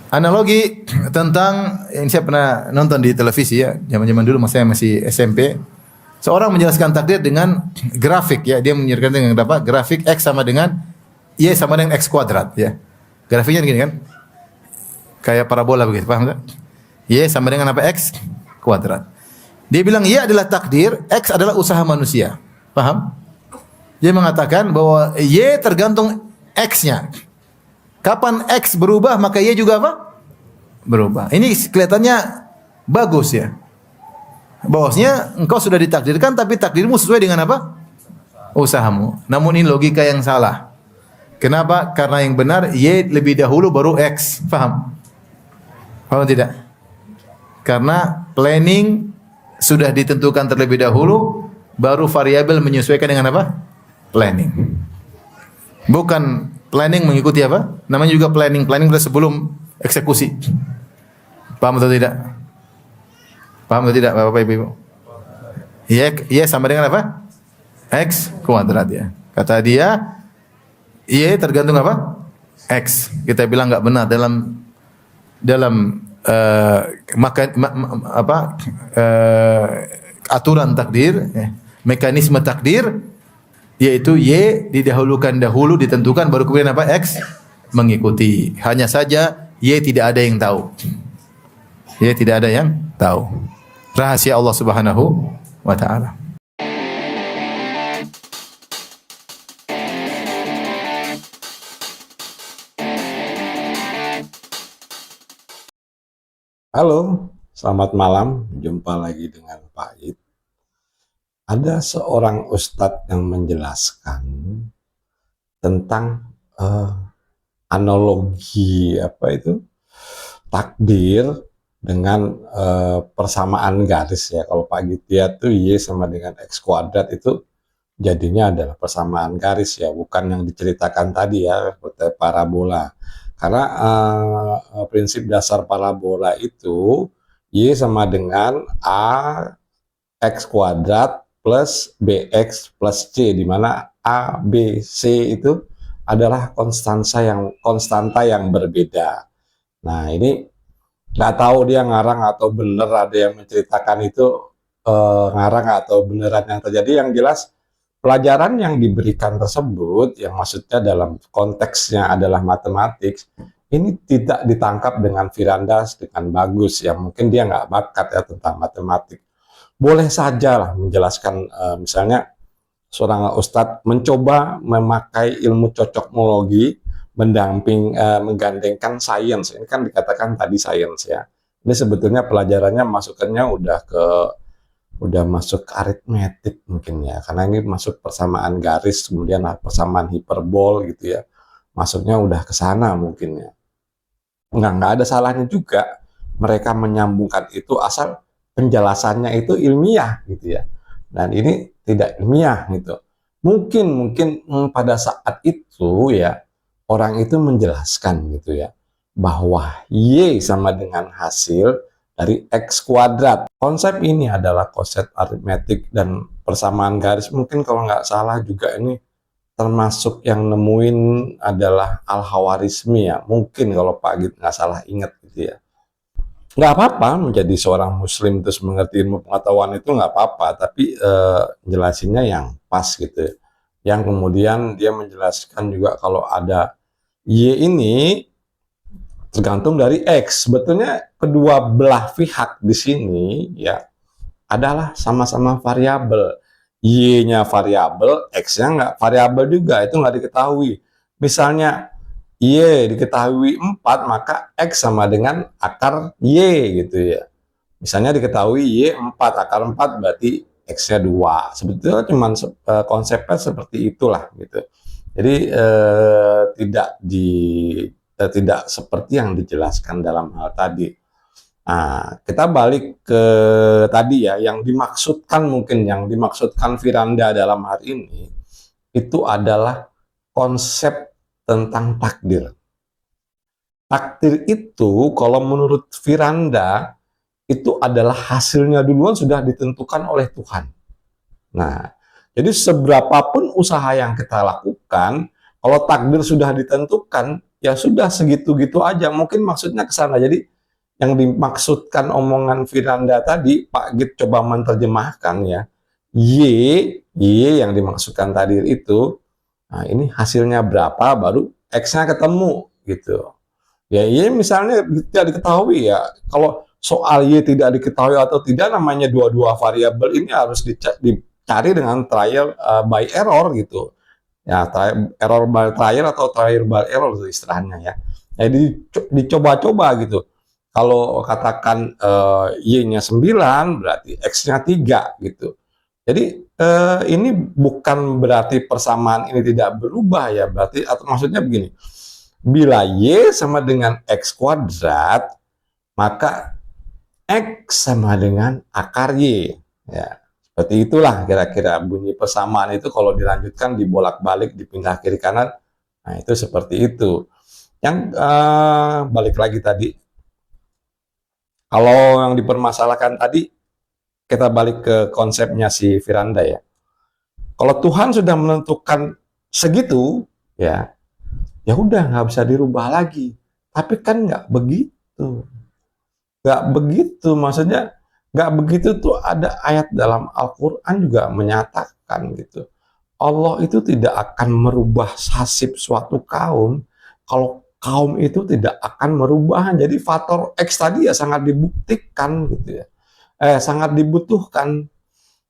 Analogi tentang yang saya pernah nonton di televisi ya, zaman-zaman dulu masa saya masih SMP. Seorang menjelaskan takdir dengan grafik ya, dia menjelaskan dengan apa? Grafik X sama dengan Y sama dengan X kuadrat ya. Grafiknya gini kan, kayak parabola begitu, paham tak? Y sama dengan apa? X kuadrat. Dia bilang Y adalah takdir, X adalah usaha manusia. Paham? Dia mengatakan bahwa Y tergantung X-nya. Kapan X berubah maka Y juga apa? Berubah. Ini kelihatannya bagus ya. Bahwasanya engkau sudah ditakdirkan tapi takdirmu sesuai dengan apa? Usahamu. Namun ini logika yang salah. Kenapa? Karena yang benar Y lebih dahulu baru X. Paham? Paham tidak? Karena planning sudah ditentukan terlebih dahulu, baru variabel menyesuaikan dengan apa? Planning. Bukan planning mengikuti apa? Namanya juga planning. Planning sudah sebelum eksekusi. Paham atau tidak? Paham atau tidak Bapak Ibu? Y sama dengan apa? X kuadrat ya. Kata dia, Y tergantung apa? X. Kita bilang enggak benar dalam aturan takdir, mekanisme takdir, yaitu Y didahulukan dahulu, ditentukan, baru kemudian apa? X mengikuti. Hanya saja Y tidak ada yang tahu. Y tidak ada yang tahu. Rahasia Allah Subhanahu wa taala. Halo, selamat malam. Jumpa lagi dengan Pak Id. Ada seorang ustadz yang menjelaskan tentang analogi takdir dengan persamaan garis ya. Kalau Pak Id lihat tuh Y sama dengan X kuadrat itu jadinya adalah persamaan garis ya, bukan yang diceritakan tadi ya, seperti parabola. Karena prinsip dasar parabola itu Y sama dengan AX kuadrat plus BX plus C, di mana A, B, C itu adalah konstanta yang berbeda. Nah ini nggak tahu dia ngarang atau bener, ada yang menceritakan itu ngarang atau beneran yang terjadi. Yang jelas pelajaran yang diberikan tersebut, yang maksudnya dalam konteksnya adalah matematik, ini tidak ditangkap dengan Firanda dengan bagus ya. Mungkin dia nggak bakat ya tentang matematik. Boleh saja lah menjelaskan, misalnya seorang ustadz mencoba memakai ilmu cocokmologi menggandengkan sains. Ini kan dikatakan tadi sains ya. Ini sebetulnya pelajarannya masukannya udah masuk aritmetik mungkin ya, karena ini masuk persamaan garis, kemudian persamaan hiperbol gitu ya, masuknya udah ke sana mungkin ya. Nggak ada salahnya juga mereka menyambungkan itu, asal penjelasannya itu ilmiah gitu ya, dan ini tidak ilmiah gitu. Mungkin pada saat itu ya, orang itu menjelaskan gitu ya, bahwa Y sama dengan hasil dari X kuadrat. Konsep ini adalah konsep aritmetik dan persamaan garis. Mungkin kalau nggak salah juga ini termasuk yang nemuin adalah Al-Khawarizmi ya. Mungkin kalau Pak Gid nggak salah ingat gitu ya. Nggak apa-apa menjadi seorang muslim terus mengerti ilmu pengetahuan itu, nggak apa-apa. Tapi jelasinnya yang pas gitu. Yang kemudian dia menjelaskan juga kalau ada Y ini tergantung dari X. Sebetulnya kedua belah pihak di sini ya adalah sama-sama variabel. Y-nya variabel, X-nya nggak variabel juga, itu nggak diketahui. Misalnya Y diketahui 4, maka X sama dengan akar Y gitu ya. Misalnya diketahui Y 4, akar 4 berarti X-nya 2. Sebetulnya cuma konsepnya seperti itulah gitu. Jadi tidak seperti yang dijelaskan dalam hal tadi. Nah, kita balik ke tadi ya, yang dimaksudkan Firanda dalam hal ini itu adalah konsep tentang takdir. Takdir itu kalau menurut Firanda itu adalah hasilnya duluan sudah ditentukan oleh Tuhan. Nah, jadi seberapapun usaha yang kita lakukan, kalau takdir sudah ditentukan, ya sudah segitu-gitu aja. Mungkin maksudnya ke sana. Jadi yang dimaksudkan omongan Firanda tadi, Pak Git coba menerjemahkan ya. Y yang dimaksudkan tadi itu, nah ini hasilnya berapa baru X-nya ketemu gitu. Ya Y misalnya tidak diketahui ya. Kalau soal Y tidak diketahui atau tidak, namanya dua-dua variabel ini harus dicari dengan trial by error gitu. Ya, error by trial atau trial by error itu istilahnya ya. Jadi dicoba-coba gitu. Kalau katakan Y-nya 9 berarti X-nya 3 gitu. Jadi ini bukan berarti persamaan ini tidak berubah ya, berarti atau maksudnya begini. Bila Y sama dengan X kuadrat, maka X sama dengan akar Y. Ya, seperti itulah kira-kira bunyi persamaan itu kalau dilanjutkan dibolak-balik dipindah kiri kanan. Nah, itu seperti itu. Yang balik lagi tadi, kalau yang dipermasalahkan tadi kita balik ke konsepnya si Firanda ya. Kalau Tuhan sudah menentukan segitu, ya, ya udah nggak bisa dirubah lagi. Tapi kan nggak begitu. Nggak begitu, maksudnya nggak begitu tuh ada ayat dalam Al-Quran juga menyatakan gitu. Allah itu tidak akan merubah nasib suatu kaum kalau kaum itu tidak akan merubah. Jadi faktor X tadi ya sangat dibuktikan gitu ya. Sangat dibutuhkan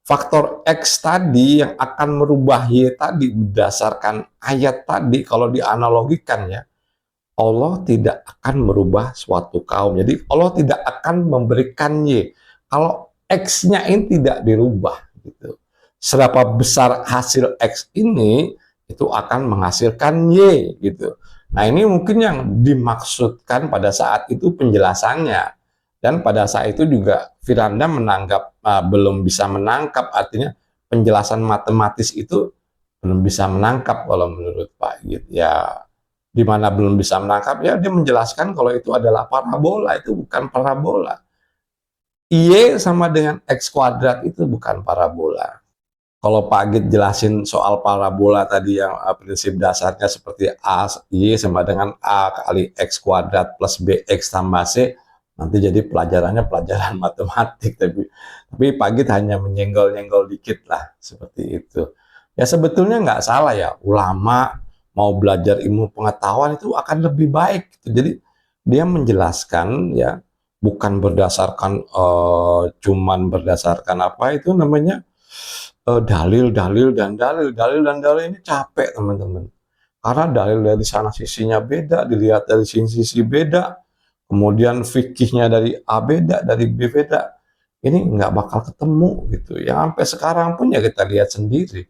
faktor X tadi yang akan merubah Y tadi berdasarkan ayat tadi kalau dianalogikan ya. Allah tidak akan merubah suatu kaum. Jadi Allah tidak akan memberikan Y. Kalau X-nya ini tidak dirubah gitu. Seberapa besar hasil X ini itu akan menghasilkan Y gitu. Nah, ini mungkin yang dimaksudkan pada saat itu penjelasannya. Dan pada saat itu juga Firanda menanggap belum bisa menangkap, artinya penjelasan matematis itu belum bisa menangkap kalau menurut Pak Git. Ya, di mana belum bisa menangkap ya dia menjelaskan kalau itu adalah parabola, itu bukan parabola. Y sama dengan X kuadrat itu bukan parabola. Kalau Pak Git jelasin soal parabola tadi yang prinsip dasarnya seperti A, Y sama dengan A kali X kuadrat plus BX tambah C, nanti jadi pelajarannya pelajaran matematik. Tapi Pak Git hanya menyenggol-nyenggol dikit lah, seperti itu. Ya sebetulnya nggak salah ya, ulama mau belajar ilmu pengetahuan itu akan lebih baik. Jadi dia menjelaskan ya, bukan berdasarkan cuman berdasarkan apa itu namanya dalil dan dalil ini capek teman-teman. Karena dalil dari sana sisinya beda, dilihat dari sisi beda, kemudian fikihnya dari A beda, dari B beda. Ini nggak bakal ketemu gitu. Yang sampai sekarang pun ya kita lihat sendiri.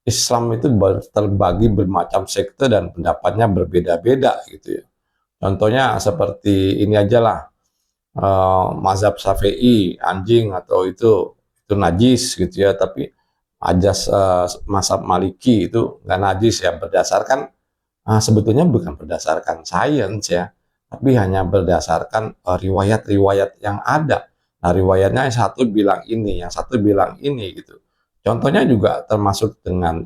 Islam itu terbagi bermacam sekte dan pendapatnya berbeda-beda gitu ya. Contohnya seperti ini aja lah, mazhab Syafi'i anjing atau itu najis gitu ya, tapi ajas mazhab Maliki itu nggak najis ya, berdasarkan sebetulnya bukan berdasarkan sains ya, tapi hanya berdasarkan riwayat-riwayat yang ada. Nah, riwayatnya yang satu bilang ini, yang satu bilang ini gitu. Contohnya juga termasuk dengan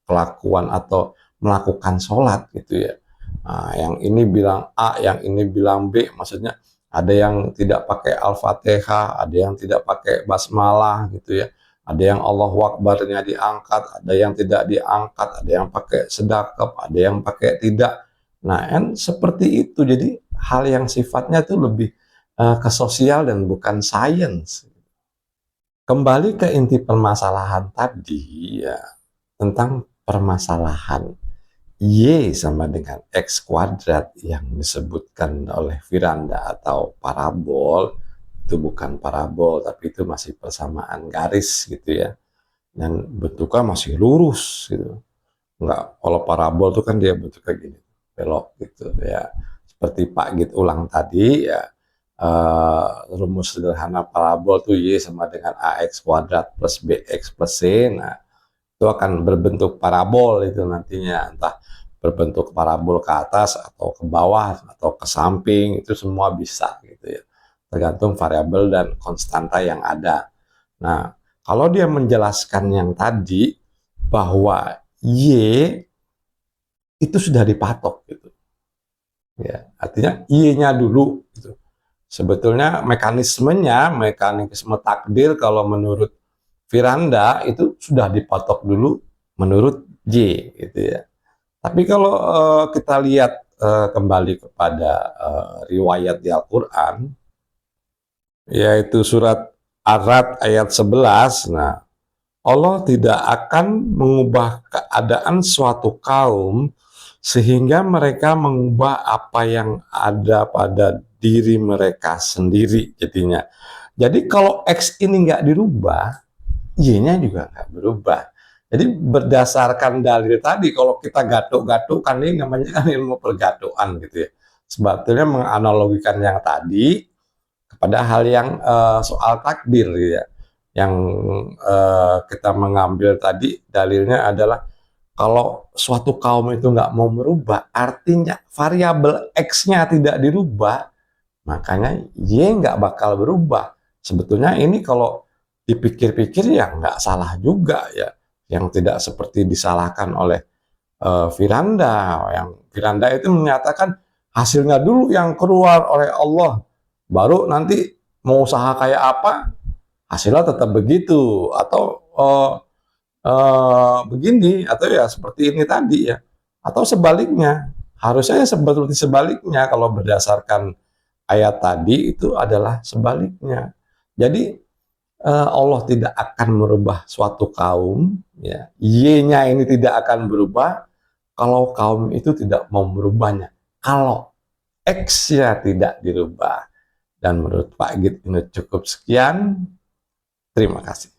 kelakuan atau melakukan sholat gitu ya. Nah, yang ini bilang A, yang ini bilang B, maksudnya ada yang tidak pakai Al-Fatihah, ada yang tidak pakai basmalah gitu ya. Ada yang Allahu Akbar-nya diangkat, ada yang tidak diangkat, ada yang pakai sedekap, ada yang pakai tidak. Nah, kan seperti itu. Jadi hal yang sifatnya itu lebih ke sosial dan bukan sains. Kembali ke inti permasalahan tadi ya, tentang permasalahan Y sama dengan X kuadrat yang disebutkan oleh Firanda atau parabol, itu bukan parabol tapi itu masih persamaan garis gitu ya, dan bentuknya masih lurus gitu. Enggak, kalau parabol itu kan dia bentuknya gini, belok gitu ya. Seperti Pak Git ulang tadi ya, rumus sederhana parabol tuh Y sama dengan AX kuadrat plus BX plus C. Nah, itu akan berbentuk parabol itu nantinya, entah berbentuk parabol ke atas atau ke bawah atau ke samping, itu semua bisa gitu ya, tergantung variabel dan konstanta yang ada. Nah, kalau dia menjelaskan yang tadi bahwa Y itu sudah dipatok gitu. Ya, artinya Y-nya dulu gitu. Sebetulnya mekanisme takdir kalau menurut Firanda itu sudah dipatok dulu menurut Y gitu ya. Tapi kalau kita lihat kembali kepada riwayat di Al-Qur'an, yaitu surat Ar-Ra'd ayat 11, nah Allah tidak akan mengubah keadaan suatu kaum sehingga mereka mengubah apa yang ada pada diri mereka sendiri jadinya. Jadi kalau X ini nggak dirubah, Y-nya juga nggak berubah. Jadi berdasarkan dalil tadi, kalau kita gatuk-gatuk kan ini namanya kan ilmu pergatukan gitu ya. Sebetulnya menganalogikan yang tadi kepada hal yang soal takdir gitu ya. Yang kita mengambil tadi dalilnya adalah kalau suatu kaum itu nggak mau merubah, artinya variabel X-nya tidak dirubah, makanya Y nggak bakal berubah. Sebetulnya ini kalau dipikir-pikir ya nggak salah juga ya, yang tidak seperti disalahkan oleh Firanda. Yang Firanda itu menyatakan hasilnya dulu yang keluar oleh Allah, baru nanti mau usaha kayak apa hasilnya tetap begitu, atau begini, atau ya seperti ini tadi ya, atau sebaliknya. Harusnya seperti sebaliknya, kalau berdasarkan ayat tadi itu adalah sebaliknya. Jadi Allah tidak akan merubah suatu kaum, ya. Y-nya ini tidak akan berubah kalau kaum itu tidak mau merubahnya. Kalau X-nya tidak dirubah. Dan menurut Pak Gid ini cukup sekian. Terima kasih.